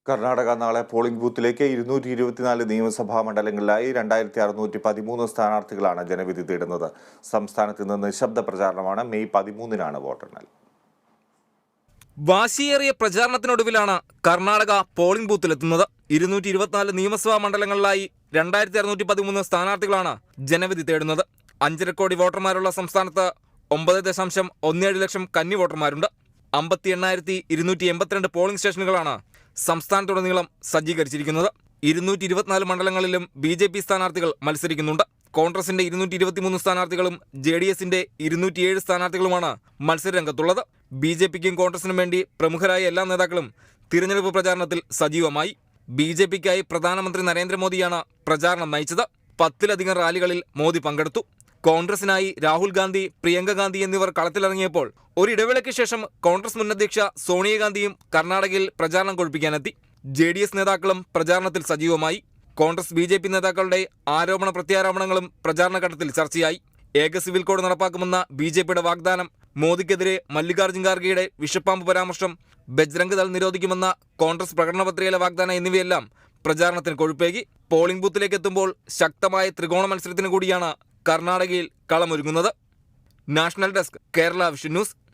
കർണാടക നാളെ പോളിംഗ് ബൂത്തിലേക്ക് 224 നിയമസഭാ മണ്ഡലങ്ങളിലായി 2613 സ്ഥാനാർത്ഥികളാണ് ജനവിധി തേടുന്നത്. സംസ്ഥാനത്ത് നിന്ന് നിശബ്ദ പ്രചാരണമാണ്. മെയ് 13-നാണ് വോട്ടെണ്ണൽ. വാശിയേറിയ പ്രചാരണത്തിനൊടുവിലാണ് കർണാടക പോളിംഗ് ബൂത്തിലെത്തുന്നത്. 224 നിയമസഭാ മണ്ഡലങ്ങളിലായി 2613 സ്ഥാനാർത്ഥികളാണ് ജനവിധി തേടുന്നത്. 5.5 കോടി വോട്ടർമാരുള്ള സംസ്ഥാനത്ത് 9.17 ലക്ഷം കന്നി വോട്ടർമാരുണ്ട്. 58,282 പോളിംഗ് സ്റ്റേഷനുകളാണ് സംസ്ഥാനത്തുടനീളം സജ്ജീകരിച്ചിരിക്കുന്നത്. 224 മണ്ഡലങ്ങളിലും BJP സ്ഥാനാർത്ഥികൾ മത്സരിക്കുന്നുണ്ട്. കോൺഗ്രസിന്റെ 223 സ്ഥാനാർത്ഥികളും JDSന്റെ 207 സ്ഥാനാർത്ഥികളുമാണ് മത്സരരംഗത്തുള്ളത്. BJPക്കും കോൺഗ്രസിനും വേണ്ടി പ്രമുഖരായ എല്ലാ നേതാക്കളും തിരഞ്ഞെടുപ്പ് പ്രചാരണത്തിൽ സജീവമായി. BJPക്കായി പ്രധാനമന്ത്രി നരേന്ദ്രമോദിയാണ് പ്രചാരണം നയിച്ചത്. 10-ലധികം റാലികളിൽ മോദി പങ്കെടുത്തു. കോൺഗ്രസിനായി രാഹുൽ ഗാന്ധി, പ്രിയങ്ക ഗാന്ധി എന്നിവർ കളത്തിലിറങ്ങിയപ്പോൾ ഒരിടവേളയ്ക്ക് ശേഷം കോൺഗ്രസ് മുൻ അധ്യക്ഷ സോണിയാഗാന്ധിയും കർണാടകയിൽ പ്രചാരണം കൊഴുപ്പിക്കാനെത്തി. JDS നേതാക്കളും പ്രചാരണത്തിൽ സജീവമായി. കോൺഗ്രസ് BJP നേതാക്കളുടെ ആരോപണ പ്രത്യാരോപണങ്ങളും പ്രചാരണഘട്ടത്തിൽ ചർച്ചയായി. ഏക സിവിൽ കോഡ് നടപ്പാക്കുമെന്ന BJPയുടെ വാഗ്ദാനം, മോദിക്കെതിരെ മല്ലികാർജ്ജുൻ ഖാർഗെയുടെ വിഷപ്പാമ്പ് പരാമർശം, ബജ്രംഗ് ദൾ നിരോധിക്കുമെന്ന കോൺഗ്രസ് പ്രകടനപത്രികയിലെ വാഗ്ദാനം എന്നിവയെല്ലാം പ്രചാരണത്തിന് കൊഴുപ്പേകി. പോളിംഗ് ബൂത്തിലേക്ക് എത്തുമ്പോൾ ശക്തമായ ത്രികോണ മത്സരത്തിന് കൂടിയാണ് കർണാടകയിൽ കളമൊരുങ്ങുന്നത്. National desk, Kerala vision news.